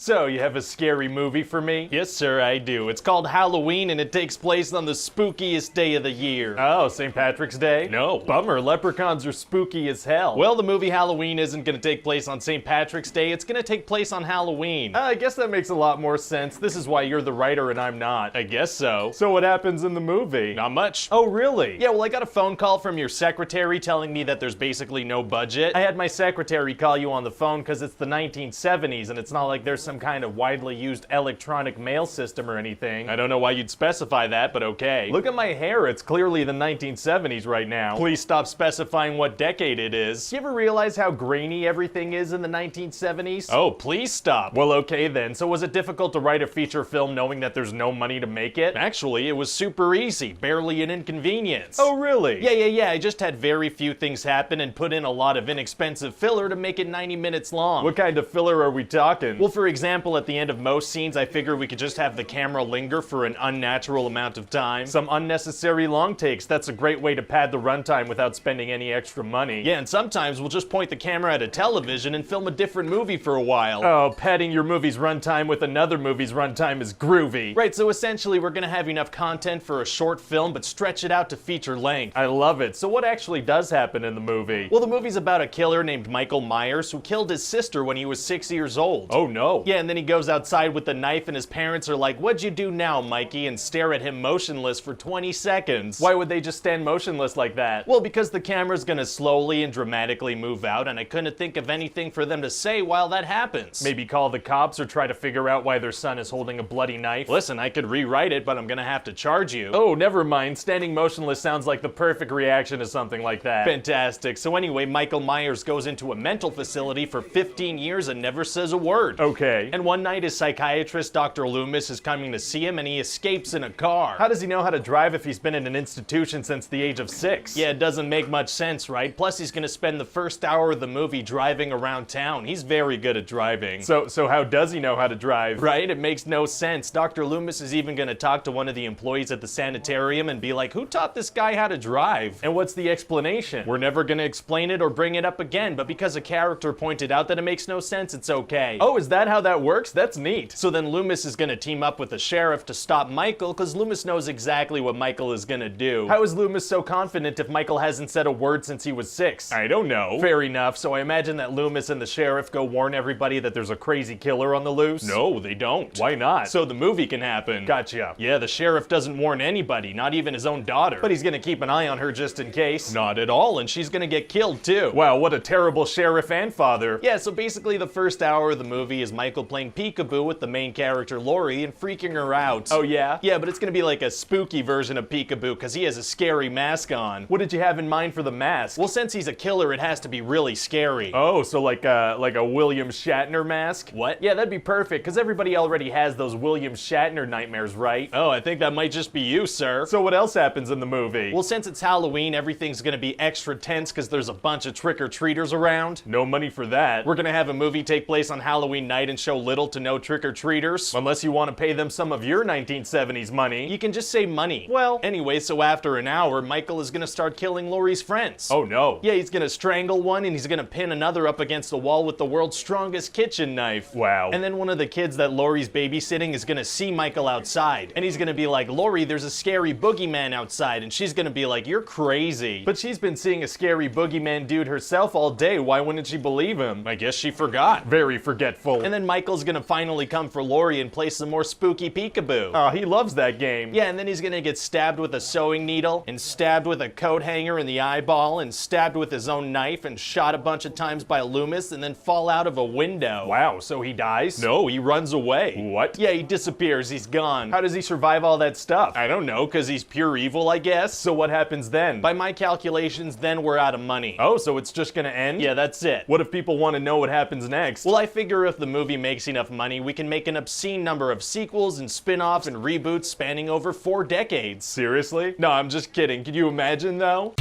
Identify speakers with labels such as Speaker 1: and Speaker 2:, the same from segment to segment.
Speaker 1: So, you have a scary movie for me? Yes, sir, I do. It's called Halloween, and it takes place on the spookiest day of the year. Oh, St. Patrick's Day? No. Bummer, leprechauns are spooky as hell. Well, the movie Halloween isn't gonna take place on St. Patrick's Day, it's gonna take place on Halloween. I guess that makes a lot more sense. This is why you're the writer and I'm not. I guess so. So what happens in the movie? Not much. Oh, really? Yeah, well, I got a phone call from your secretary telling me that there's basically no budget. I had my secretary call you on the phone because it's the 1970s and it's not like there's some kind of widely used electronic mail system or anything. I don't know why you'd specify that, but okay. Look at my hair, it's clearly the 1970s right now. Please stop specifying what decade it is. You ever realize how grainy everything is in the 1970s? Oh, please stop. Well, okay then. So was it difficult to write a feature film knowing that there's no money to make it? Actually, it was super easy. Barely an inconvenience. Oh, really? Yeah. I just had very few things happen and put in a lot of inexpensive filler to make it 90 minutes long. What kind of filler are we talking? Well, for example, at the end of most scenes, I figured we could just have the camera linger for an unnatural amount of time. Some unnecessary long takes. That's a great way to pad the runtime without spending any extra money. Yeah, and sometimes we'll just point the camera at a television and film a different movie for a while. Oh, padding your movie's runtime with another movie's runtime is groovy. Right, so essentially we're gonna have enough content for a short film, but stretch it out to feature length. I love it. So what actually does happen in the movie? Well, the movie's about a killer named Michael Myers who killed his sister when he was 6 years old. Oh no. Yeah, and then he goes outside with the knife and his parents are like, "What'd you do now, Mikey?" and stare at him motionless for 20 seconds. Why would they just stand motionless like that? Well, because the camera's gonna slowly and dramatically move out and I couldn't think of anything for them to say while that happens. Maybe call the cops or try to figure out why their son is holding a bloody knife. Listen, I could rewrite it, but I'm gonna have to charge you. Oh, never mind. Standing motionless sounds like the perfect reaction to something like that. Fantastic. So anyway, Michael Myers goes into a mental facility for 15 years and never says a word. Okay. And one night his psychiatrist, Dr. Loomis, is coming to see him and he escapes in a car. How does he know how to drive if he's been in an institution since the age of 6? Yeah, it doesn't make much sense, right? Plus he's gonna spend the first hour of the movie driving around town. He's very good at driving. So how does he know how to drive? Right? It makes no sense. Dr. Loomis is even gonna talk to one of the employees at the sanitarium and be like, "Who taught this guy how to drive?" And what's the explanation? We're never gonna explain it or bring it up again, but because a character pointed out that it makes no sense, it's okay. Oh, is that how that works? That's neat. So then Loomis is gonna team up with the sheriff to stop Michael, because Loomis knows exactly what Michael is gonna do. How is Loomis so confident if Michael hasn't said a word since he was 6? I don't know. Fair enough, so I imagine that Loomis and the sheriff go warn everybody that there's a crazy killer on the loose? No, they don't. Why not? So the movie can happen. Gotcha. Yeah, the sheriff doesn't warn anybody, not even his own daughter. But he's gonna keep an eye on her just in case. Not at all, and she's gonna get killed too. Wow, what a terrible sheriff and father. Yeah, so basically the first hour of the movie is Michael playing peekaboo with the main character Laurie and freaking her out. Oh yeah? Yeah, but it's gonna be like a spooky version of peekaboo because he has a scary mask on. What did you have in mind for the mask? Well, since he's a killer, it has to be really scary. Oh, so like a William Shatner mask? What? Yeah, that'd be perfect because everybody already has those William Shatner nightmares, right? Oh, I think that might just be you, sir. So what else happens in the movie? Well, since it's Halloween, everything's gonna be extra tense because there's a bunch of trick-or-treaters around. No money for that. We're gonna have a movie take place on Halloween night and show little to no trick-or-treaters. Unless you want to pay them some of your 1970s money. You can just say money. Well, anyway, so after an hour, Michael is gonna start killing Laurie's friends. Oh no. Yeah, he's gonna strangle one and he's gonna pin another up against the wall with the world's strongest kitchen knife. Wow. And then one of the kids that Laurie's babysitting is gonna see Michael outside. And he's gonna be like, "Laurie, there's a scary boogeyman outside." And she's gonna be like, "You're crazy." But she's been seeing a scary boogeyman dude herself all day. Why wouldn't she believe him? I guess she forgot. Very forgetful. And then Michael's gonna finally come for Laurie and play some more spooky peekaboo. Oh, he loves that game. Yeah, and then he's gonna get stabbed with a sewing needle, and stabbed with a coat hanger in the eyeball, and stabbed with his own knife, and shot a bunch of times by Loomis, and then fall out of a window. Wow, so he dies? No, he runs away. What? Yeah, he disappears. He's gone. How does he survive all that stuff? I don't know, because he's pure evil, I guess. So what happens then? By my calculations, then we're out of money. Oh, so it's just gonna end? Yeah, that's it. What if people want to know what happens next? Well, I figure if the movie makes enough money, we can make an obscene number of sequels and spin-offs and reboots spanning over 4 decades. Seriously? No, I'm just kidding. Can you imagine though?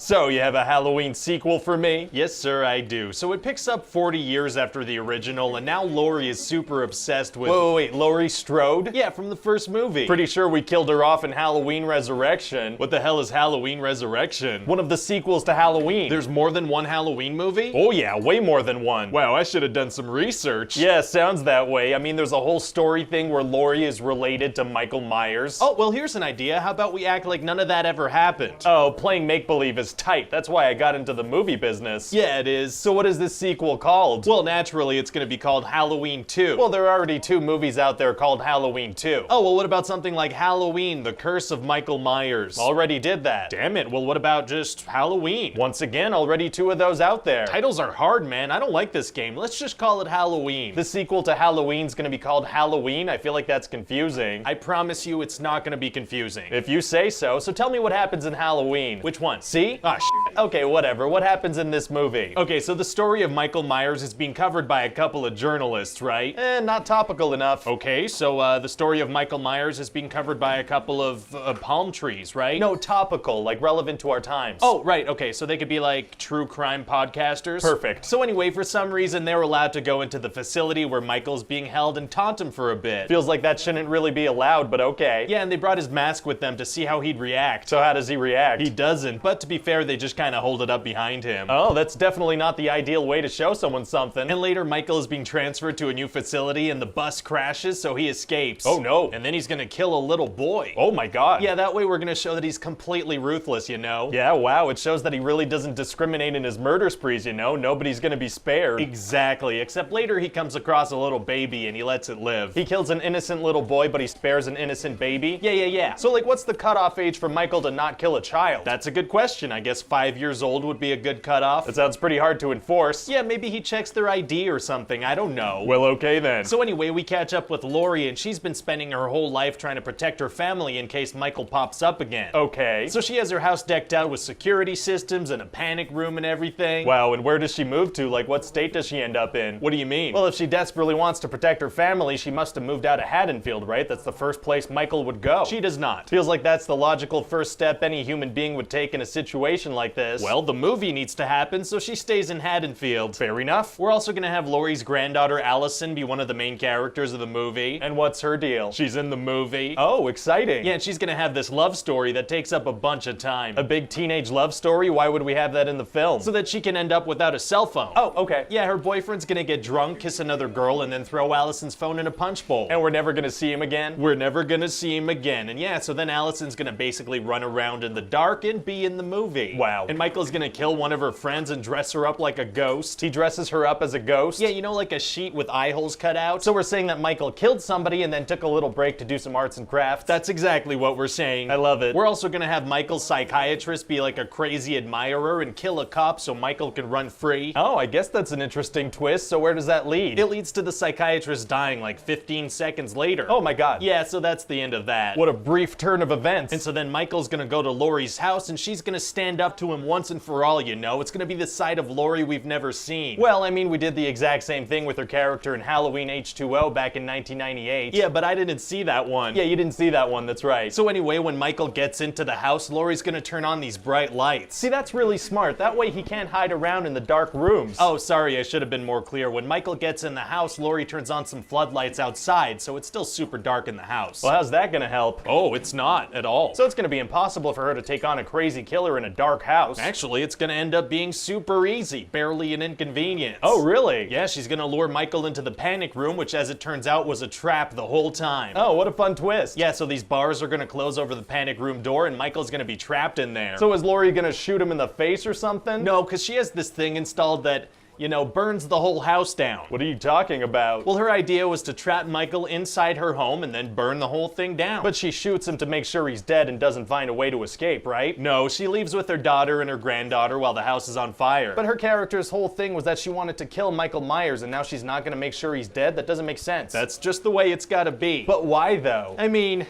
Speaker 1: So, you have a Halloween sequel for me? Yes, sir, I do. So it picks up 40 years after the original, and now Laurie is super obsessed with— Wait, Laurie Strode? Yeah, from the first movie. Pretty sure we killed her off in Halloween Resurrection. What the hell is Halloween Resurrection? One of the sequels to Halloween. There's more than one Halloween movie? Oh yeah, way more than one. Wow, I should have done some research. Yeah, sounds that way. I mean, there's a whole story thing where Laurie is related to Michael Myers. Oh, well, here's an idea. How about we act like none of that ever happened? Oh, playing make-believe is tight. That's why I got into the movie business. Yeah, it is. So what is this sequel called? Well, naturally, it's gonna be called Halloween 2. Well, there are already 2 movies out there called Halloween 2. Oh, well, what about something like Halloween, The Curse of Michael Myers? Already did that. Damn it, well, what about just Halloween? Once again, already 2 of those out there. Titles are hard, man. I don't like this game. Let's just call it Halloween. The sequel to Halloween's gonna be called Halloween? I feel like that's confusing. I promise you it's not gonna be confusing. If you say so, so tell me what happens in Halloween. Which one? See? Ah, shit. Okay, whatever. What happens in this movie? Okay, so the story of Michael Myers is being covered by a couple of journalists, right? Not topical enough. Okay, so the story of Michael Myers is being covered by a couple of palm trees, right? No, topical, like relevant to our times. Oh, right, okay, so they could be like true crime podcasters? Perfect. So anyway, for some reason, they're allowed to go into the facility where Michael's being held and taunt him for a bit. Feels like that shouldn't really be allowed, but okay. Yeah, and they brought his mask with them to see how he'd react. So how does he react? He doesn't, but to be fair, they just kind of hold it up behind him. Oh, that's definitely not the ideal way to show someone something. And later, Michael is being transferred to a new facility and the bus crashes, so he escapes. Oh no. And then he's gonna kill a little boy. Oh my god. Yeah, that way we're gonna show that he's completely ruthless, you know? Yeah, wow, it shows that he really doesn't discriminate in his murder sprees, you know? Nobody's gonna be spared. Exactly, except later he comes across a little baby and he lets it live. He kills an innocent little boy, but he spares an innocent baby? Yeah. So like, what's the cutoff age for Michael to not kill a child? That's a good question. I guess 5 years old would be a good cutoff. That sounds pretty hard to enforce. Yeah, maybe he checks their ID or something, I don't know. Well, okay then. So anyway, we catch up with Laurie and she's been spending her whole life trying to protect her family in case Michael pops up again. Okay. So she has her house decked out with security systems and a panic room and everything. Wow, and where does she move to? Like, what state does she end up in? What do you mean? Well, if she desperately wants to protect her family, she must have moved out of Haddonfield, right? That's the first place Michael would go. She does not. Feels like that's the logical first step any human being would take in a situation like this. Well, the movie needs to happen, so she stays in Haddonfield. Fair enough. We're also gonna have Laurie's granddaughter Allison be one of the main characters of the movie. And what's her deal? She's in the movie. Oh, exciting. Yeah, and she's gonna have this love story that takes up a bunch of time. A big teenage love story? Why would we have that in the film? So that she can end up without a cell phone. Oh, okay. Yeah, her boyfriend's gonna get drunk, kiss another girl, and then throw Allison's phone in a punch bowl. And we're never gonna see him again? We're never gonna see him again. And yeah, so then Allison's gonna basically run around in the dark and be in the movie. Wow. And Michael's gonna kill one of her friends and dress her up like a ghost. He dresses her up as a ghost? Yeah, you know, like a sheet with eye holes cut out? So we're saying that Michael killed somebody and then took a little break to do some arts and crafts? That's exactly what we're saying. I love it. We're also gonna have Michael's psychiatrist be like a crazy admirer and kill a cop so Michael can run free. Oh, I guess that's an interesting twist. So where does that lead? It leads to the psychiatrist dying like 15 seconds later. Oh my god. Yeah, so that's the end of that. What a brief turn of events. And so then Michael's gonna go to Laurie's house and she's gonna stand up to him once and for all, you know? It's gonna be the side of Laurie we've never seen. Well, I mean, we did the exact same thing with her character in Halloween H2O back in 1998. Yeah, but I didn't see that one. Yeah, you didn't see that one, that's right. So anyway, when Michael gets into the house, Laurie's gonna turn on these bright lights. See, that's really smart. That way he can't hide around in the dark rooms. Oh, sorry, I should have been more clear. When Michael gets in the house, Laurie turns on some floodlights outside, so it's still super dark in the house. Well, how's that gonna help? Oh, it's not at all. So it's gonna be impossible for her to take on a crazy killer in a dark house. Actually, it's gonna end up being super easy, barely an inconvenience. Oh, really? Yeah, she's gonna lure Michael into the panic room, which as it turns out was a trap the whole time. Oh, what a fun twist. Yeah, so these bars are gonna close over the panic room door and Michael's gonna be trapped in there. So is Laurie gonna shoot him in the face or something? No, because she has this thing installed that, you know, burns the whole house down. What are you talking about? Well, her idea was to trap Michael inside her home and then burn the whole thing down. But she shoots him to make sure he's dead and doesn't find a way to escape, right? No, she leaves with her daughter and her granddaughter while the house is on fire. But her character's whole thing was that she wanted to kill Michael Myers and now she's not gonna make sure he's dead? That doesn't make sense. That's just the way it's gotta be. But why though? I mean,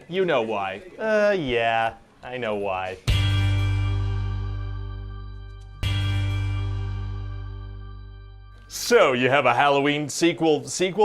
Speaker 1: you know why. Yeah, I know why. So, you have a Halloween sequel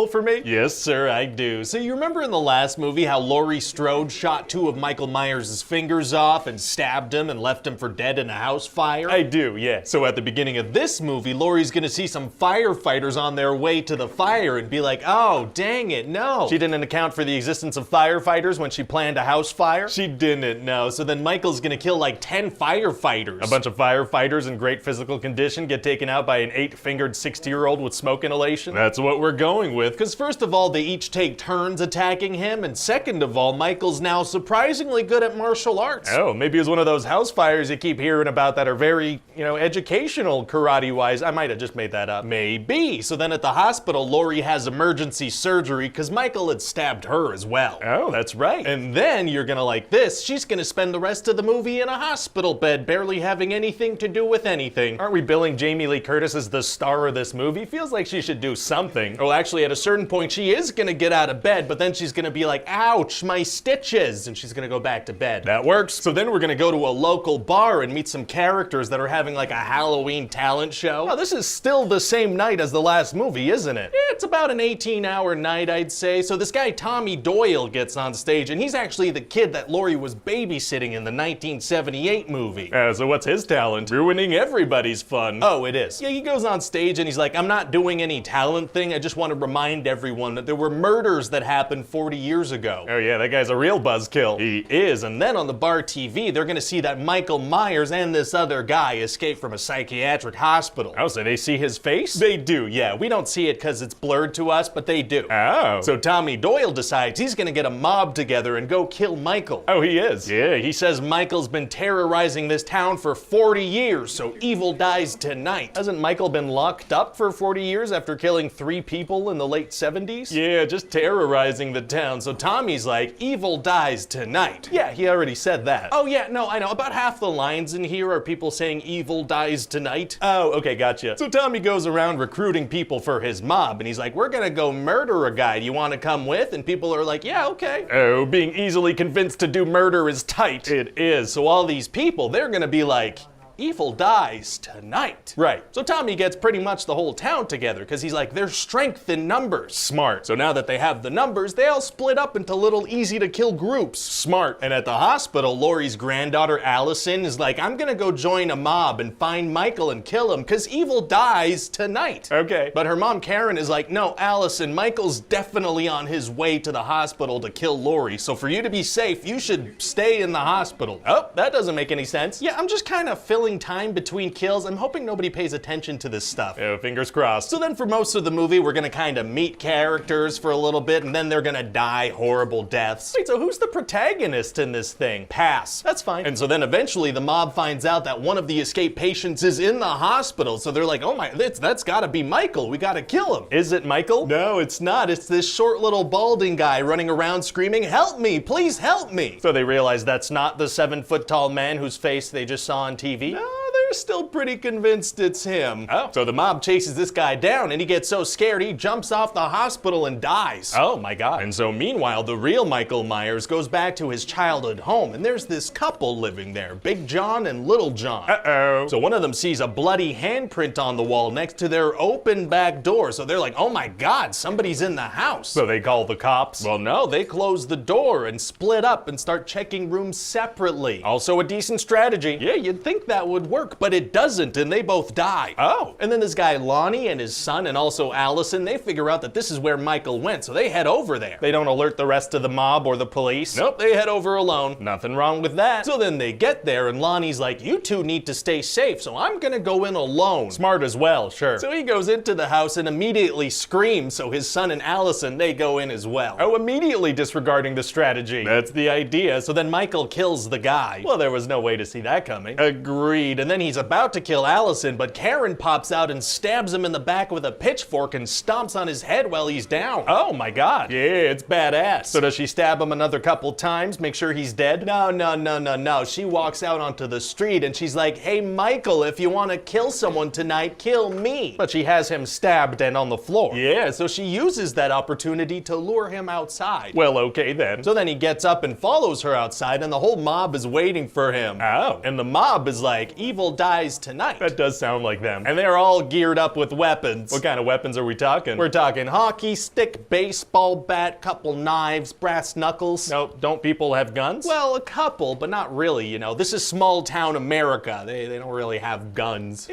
Speaker 1: for me? Yes, sir, I do. So you remember in the last movie how Laurie Strode shot 2 of Michael Myers' fingers off and stabbed him and left him for dead in a house fire? I do, yeah. So at the beginning of this movie, Laurie's gonna see some firefighters on their way to the fire and be like, oh, dang it, no. She didn't account for the existence of firefighters when she planned a house fire? She didn't, no. So then Michael's gonna kill like 10 firefighters. A bunch of firefighters in great physical condition get taken out by an 8-fingered 60-year-old with smoke inhalation? That's what we're going with, because first of all, they each take turns attacking him, and second of all, Michael's now surprisingly good at martial arts. Oh, maybe it's one of those house fires you keep hearing about that are very, educational karate-wise. I might have just made that up. Maybe. So then at the hospital, Laurie has emergency surgery because Michael had stabbed her as well. Oh, that's right. And then you're gonna like this, she's gonna spend the rest of the movie in a hospital bed, barely having anything to do with anything. Aren't we billing Jamie Lee Curtis as the star of this movie? Feels like she should do something. Oh, actually, at a certain point, she is gonna get out of bed, but then she's gonna be like, ouch, my stitches, and she's gonna go back to bed. That works. So then we're gonna go to a local bar and meet some characters that are having like a Halloween talent show. Oh, this is still the same night as the last movie, isn't it? It's about an 18-hour night, I'd say. So this guy, Tommy Doyle, gets on stage, and he's actually the kid that Laurie was babysitting in the 1978 movie. So what's his talent? Ruining everybody's fun. Oh, it is. Yeah, he goes on stage and he's like, I'm not doing any talent thing. I just want to remind everyone that there were murders that happened 40 years ago. Oh yeah, that guy's a real buzzkill. He is. And then on the bar TV, they're gonna see that Michael Myers and this other guy escape from a psychiatric hospital. Oh, so they see his face? They do, yeah. We don't see it because it's blurred to us, but they do. Oh. So Tommy Doyle decides he's gonna get a mob together and go kill Michael. Oh, he is? Yeah, he says Michael's been terrorizing this town for 40 years, so evil dies tonight. Hasn't Michael been locked up for 40 years after killing 3 people in the late 70s? Yeah, just terrorizing the town. So Tommy's like, evil dies tonight. Yeah, he already said that. Oh yeah, no, I know. About half the lines in here are people saying evil dies tonight. Oh, okay, gotcha. So Tommy goes around recruiting people for his mob, and he's like, we're gonna go murder a guy. Do you wanna come with? And people are like, yeah, okay. Oh, being easily convinced to do murder is tight. It is. So all these people, they're gonna be like, evil dies tonight. Right. So Tommy gets pretty much the whole town together because he's like, there's strength in numbers. Smart. So now that they have the numbers, they all split up into little easy to kill groups. Smart. And at the hospital, Laurie's granddaughter Allison is like, I'm gonna go join a mob and find Michael and kill him because evil dies tonight. Okay. But her mom Karen is like, no, Allison, Michael's definitely on his way to the hospital to kill Laurie. So for you to be safe, you should stay in the hospital. Oh, that doesn't make any sense. Yeah, I'm just kind of filling time between kills. I'm hoping nobody pays attention to this stuff. Oh, fingers crossed. So then for most of the movie, we're gonna kind of meet characters for a little bit, and then they're gonna die horrible deaths. Wait, so who's the protagonist in this thing? Pass. That's fine. And so then eventually the mob finds out that one of the escaped patients is in the hospital, so they're like, oh my, that's gotta be Michael. We gotta kill him. Is it Michael? No, it's not. It's this short little balding guy running around screaming, help me, please help me. So they realize that's not the 7-foot-tall man whose face they just saw on TV? No, they're still pretty convinced it's him. Oh. So the mob chases this guy down and he gets so scared he jumps off the hospital and dies. Oh my god. And so meanwhile, the real Michael Myers goes back to his childhood home and there's this couple living there, Big John and Little John. Uh-oh. So one of them sees a bloody handprint on the wall next to their open back door. So they're like, oh my god, somebody's in the house. So they call the cops. Well, no, they close the door and split up and start checking rooms separately. Also a decent strategy. Yeah, you'd think that would work, but it doesn't, and they both die. Oh. And then this guy Lonnie and his son and also Allison, they figure out that this is where Michael went, so they head over there. They don't alert the rest of the mob or the police. Nope, they head over alone. Nothing wrong with that. So then they get there and Lonnie's like, you two need to stay safe, so I'm gonna go in alone. Smart as well, sure. So he goes into the house and immediately screams, so his son and Allison, they go in as well. Oh, immediately disregarding the strategy. That's the idea. So then Michael kills the guy. Well, there was no way to see that coming. Agreed. And then he's about to kill Allison, but Karen pops out and stabs him in the back with a pitchfork and stomps on his head while he's down. Oh my god. Yeah, it's badass. So does she stab him another couple times, make sure he's dead? No. She walks out onto the street and she's like, hey Michael, if you want to kill someone tonight, kill me. But she has him stabbed and on the floor. Yeah, so she uses that opportunity to lure him outside. Well, okay then. So then he gets up and follows her outside and the whole mob is waiting for him. Oh. And the mob is like, evil dies tonight.
Speaker 2: That does sound like them.
Speaker 1: And they're all geared up with weapons.
Speaker 2: What kind of weapons are we talking?
Speaker 1: We're talking hockey stick, baseball bat, couple knives, brass knuckles.
Speaker 2: No, don't people have guns?
Speaker 1: Well, a couple, but not really, you know. This is small town America. They don't really have guns.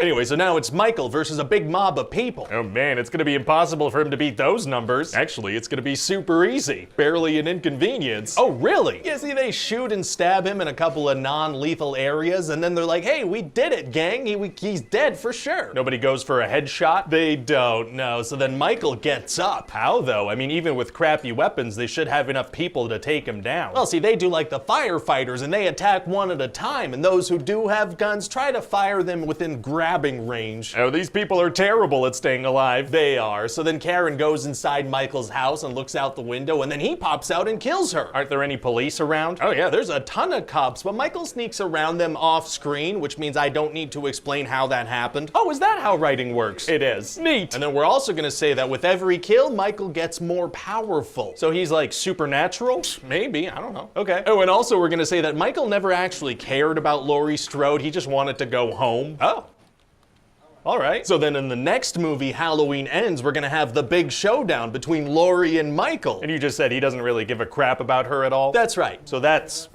Speaker 1: Anyway, so now it's Michael versus a big mob of people.
Speaker 2: Oh man, it's gonna be impossible for him to beat those numbers. Actually, it's gonna be super easy. Barely an inconvenience.
Speaker 1: Oh, really? Yeah, see, they shoot and stab him in a couple of non-lethal areas, and then they're like, hey, we did it, gang. He's dead for sure.
Speaker 2: Nobody goes for a headshot?
Speaker 1: They don't, no. So then Michael gets up.
Speaker 2: How though? I mean, even with crappy weapons, they should have enough people to take him down.
Speaker 1: Well, see, they do like the firefighters, and they attack one at a time, and those who do have guns try to fire them within grabbing range.
Speaker 2: Oh, these people are terrible at staying alive.
Speaker 1: They are. So then Karen goes inside Michael's house and looks out the window, and then he pops out and kills her.
Speaker 2: Aren't there any police around?
Speaker 1: Oh yeah, there's a ton of cops, but Michael sneaks around them off screen, which means I don't need to explain how that happened.
Speaker 2: Oh, is that how writing works?
Speaker 1: It is.
Speaker 2: Neat.
Speaker 1: And then we're also gonna say that with every kill, Michael gets more powerful.
Speaker 2: So he's like supernatural?
Speaker 1: Maybe, I don't know.
Speaker 2: Okay.
Speaker 1: Oh, and also we're gonna say that Michael never actually cared about Laurie Strode, he just wanted to go home.
Speaker 2: Oh. All right.
Speaker 1: So then in the next movie, Halloween Ends, we're gonna have the big showdown between Laurie and Michael.
Speaker 2: And you just said he doesn't really give a crap about her at all?
Speaker 1: That's right.
Speaker 2: So that's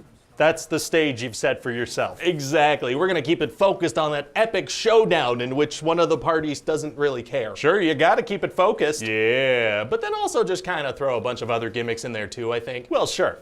Speaker 2: the stage you've set for yourself.
Speaker 1: Exactly. We're gonna keep it focused on that epic showdown in which one of the parties doesn't really care.
Speaker 2: Sure, you gotta keep it focused.
Speaker 1: Yeah, but then also just kind of throw a bunch of other gimmicks in there too, I think.
Speaker 2: Well, sure.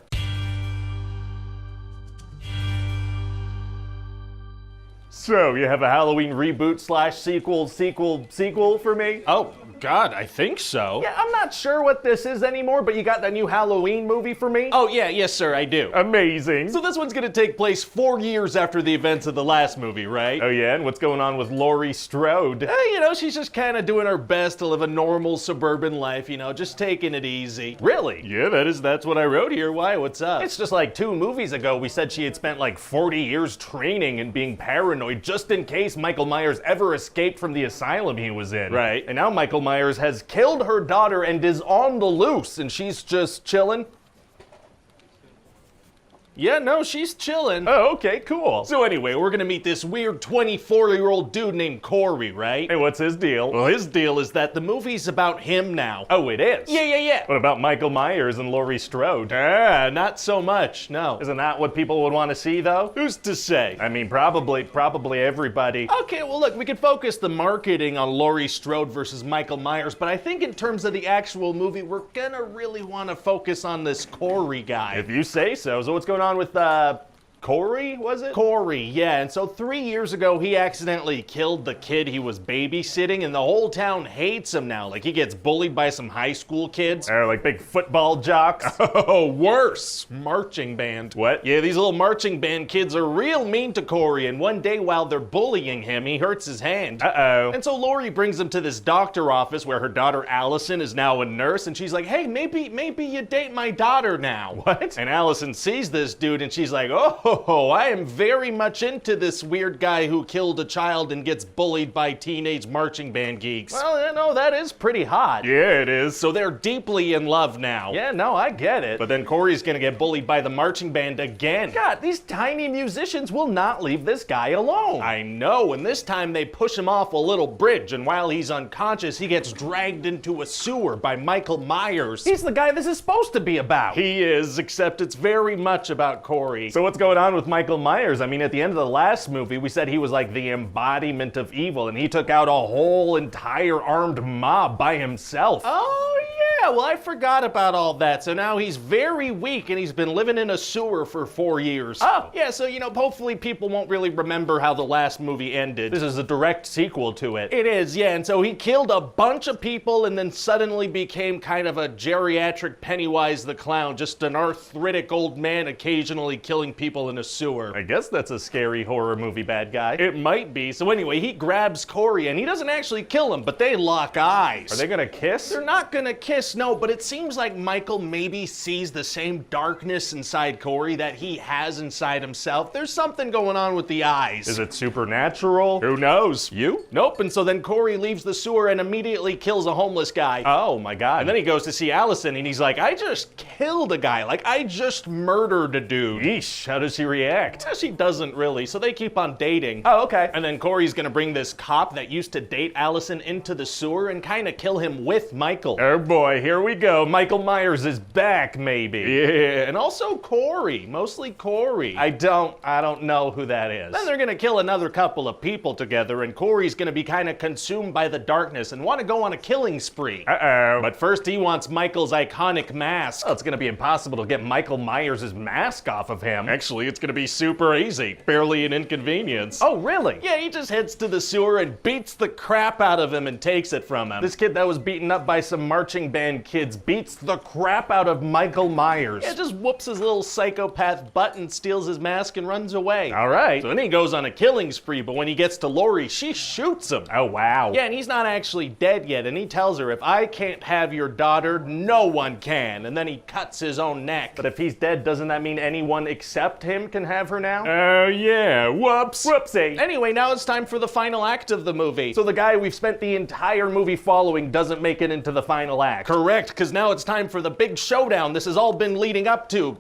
Speaker 2: So, you have a Halloween reboot slash sequel for me?
Speaker 1: Oh, God, I think so.
Speaker 2: Yeah, I'm not sure what this is anymore, but you got that new Halloween movie for me?
Speaker 1: Oh, yeah, yes, sir, I do.
Speaker 2: Amazing.
Speaker 1: So this one's gonna take place 4 years after the events of the last movie, right?
Speaker 2: Oh, yeah, and what's going on with Laurie Strode?
Speaker 1: You know, she's just kind of doing her best to live a normal suburban life, you know, just taking it easy.
Speaker 2: Really? Yeah, that's what I wrote here.
Speaker 1: Why, what's up?
Speaker 2: It's just like 2 movies ago, we said she had spent like 40 years training and being paranoid just in case Michael Myers ever escaped from the asylum he was in.
Speaker 1: Right.
Speaker 2: And now Michael Myers has killed her daughter and is on the loose, and she's just chilling.
Speaker 1: Yeah, no, she's chilling.
Speaker 2: Oh, okay, cool.
Speaker 1: So anyway, we're gonna meet this weird 24-year-old dude named Corey, right?
Speaker 2: Hey, what's his deal?
Speaker 1: Well, his deal is that the movie's about him now.
Speaker 2: Oh, it is?
Speaker 1: Yeah.
Speaker 2: What about Michael Myers and Laurie Strode?
Speaker 1: Not so much, no.
Speaker 2: Isn't that what people would want to see, though?
Speaker 1: Who's to say?
Speaker 2: I mean, probably everybody.
Speaker 1: Okay, well look, we could focus the marketing on Laurie Strode versus Michael Myers, but I think in terms of the actual movie, we're gonna really want to focus on this Corey guy.
Speaker 2: If you say so. So what's going on with, Corey, was it?
Speaker 1: Corey, yeah, and so 3 years ago, he accidentally killed the kid he was babysitting, and the whole town hates him now. Like, he gets bullied by some high school kids.
Speaker 2: Like big football jocks?
Speaker 1: Oh, worse. Marching band.
Speaker 2: What?
Speaker 1: Yeah, these little marching band kids are real mean to Corey, and one day while they're bullying him, he hurts his hand.
Speaker 2: Uh-oh.
Speaker 1: And so Laurie brings him to this doctor office where her daughter Allison is now a nurse, and she's like, hey, maybe you date my daughter now.
Speaker 2: What?
Speaker 1: And Allison sees this dude, and she's like, oh, I am very much into this weird guy who killed a child and gets bullied by teenage marching band geeks.
Speaker 2: Well, you know, that is pretty hot.
Speaker 1: Yeah, it is. So they're deeply in love now.
Speaker 2: Yeah, no, I get it.
Speaker 1: But then Corey's gonna get bullied by the marching band again.
Speaker 2: God, these tiny musicians will not leave this guy alone.
Speaker 1: I know, and this time they push him off a little bridge, and while he's unconscious, he gets dragged into a sewer by Michael Myers.
Speaker 2: He's the guy this is supposed to be about.
Speaker 1: He is, except it's very much about Corey.
Speaker 2: So what's going on with Michael Myers? I mean, at the end of the last movie, we said he was like the embodiment of evil, and he took out a whole entire armed mob by himself.
Speaker 1: Oh, yeah, well, I forgot about all that. So now he's very weak, and he's been living in a sewer for 4 years.
Speaker 2: Oh.
Speaker 1: Yeah, so, you know, hopefully people won't really remember how the last movie ended.
Speaker 2: This is a direct sequel to it.
Speaker 1: It is, yeah, and so he killed a bunch of people and then suddenly became kind of a geriatric Pennywise the Clown, just an arthritic old man occasionally killing people in a sewer.
Speaker 2: I guess that's a scary horror movie bad guy.
Speaker 1: It might be. So anyway, he grabs Corey and he doesn't actually kill him, but they lock eyes.
Speaker 2: Are they gonna kiss?
Speaker 1: They're not gonna kiss, yes, no, but it seems like Michael maybe sees the same darkness inside Corey that he has inside himself. There's something going on with the eyes.
Speaker 2: Is it supernatural? Who knows? You?
Speaker 1: Nope, and so then Corey leaves the sewer and immediately kills a homeless guy.
Speaker 2: Oh my God.
Speaker 1: And then he goes to see Allison and he's like, I just killed a guy. Like, I just murdered a dude.
Speaker 2: Yeesh, how does she react?
Speaker 1: She doesn't really, so they keep on dating.
Speaker 2: Oh, okay.
Speaker 1: And then Corey's gonna bring this cop that used to date Allison into the sewer and kind of kill him with Michael.
Speaker 2: Oh boy, here we go. Michael Myers is back, maybe.
Speaker 1: Yeah, and also Corey, mostly Corey.
Speaker 2: I don't know who that is.
Speaker 1: Then they're gonna kill another couple of people together, and Corey's gonna be kind of consumed by the darkness and want to go on a killing spree.
Speaker 2: Uh-oh.
Speaker 1: But first he wants Michael's iconic mask.
Speaker 2: Oh, it's gonna be impossible to get Michael Myers' mask off of him.
Speaker 1: Actually, it's gonna be super easy. Barely an inconvenience.
Speaker 2: Oh, really?
Speaker 1: Yeah, he just heads to the sewer and beats the crap out of him and takes it from him.
Speaker 2: This kid that was beaten up by some marching band kids beats the crap out of Michael Myers.
Speaker 1: Yeah, just whoops his little psychopath butt and steals his mask and runs away.
Speaker 2: All right.
Speaker 1: So then he goes on a killing spree, but when he gets to Lori, she shoots him.
Speaker 2: Oh, wow.
Speaker 1: Yeah, and he's not actually dead yet, and he tells her, if I can't have your daughter, no one can. And then he cuts his own neck.
Speaker 2: But if he's dead, doesn't that mean anyone except him can have her now?
Speaker 1: Oh, yeah. Whoops.
Speaker 2: Whoopsie.
Speaker 1: Anyway, now it's time for the final act of the movie.
Speaker 2: So the guy we've spent the entire movie following doesn't make it into the final act.
Speaker 1: Correct, because now it's time for the big showdown this has all been leading up to,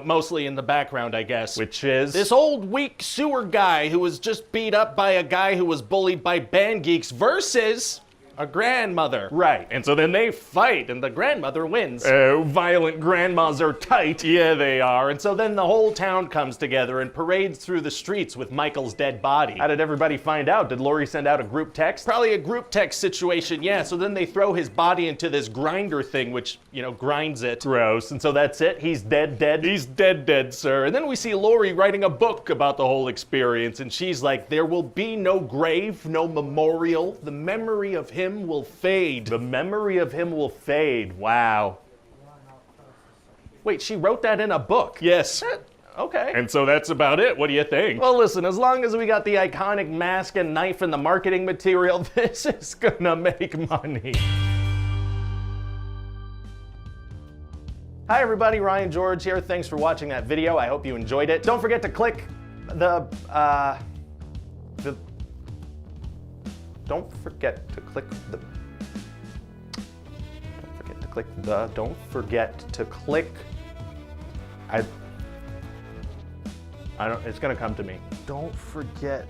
Speaker 1: mostly in the background, I guess.
Speaker 2: Which is?
Speaker 1: This old weak sewer guy who was just beat up by a guy who was bullied by band geeks versus a grandmother.
Speaker 2: Right.
Speaker 1: And so then they fight, and the grandmother wins.
Speaker 2: Oh, violent grandmas are tight.
Speaker 1: Yeah, they are. And so then the whole town comes together and parades through the streets with Michael's dead body.
Speaker 2: How did everybody find out? Did Lori send out a group text?
Speaker 1: Probably a group text situation, yeah. So then they throw his body into this grinder thing, which, grinds it.
Speaker 2: Gross. And so that's it? He's dead?
Speaker 1: He's dead, sir. And then we see Lori writing a book about the whole experience, and she's like, there will be no grave, no memorial. The memory of him will fade.
Speaker 2: The memory of him will fade. Wow.
Speaker 1: Wait, she wrote that in a book?
Speaker 2: Yes.
Speaker 1: Okay.
Speaker 2: And so that's about it. What do you think? Well, listen, as long as we got the iconic mask and knife and the marketing material, this is gonna make money. Hi everybody, Ryan George here. Thanks for watching that video. I hope you enjoyed it. Don't forget to click don't forget to click it's gonna come to me. Don't forget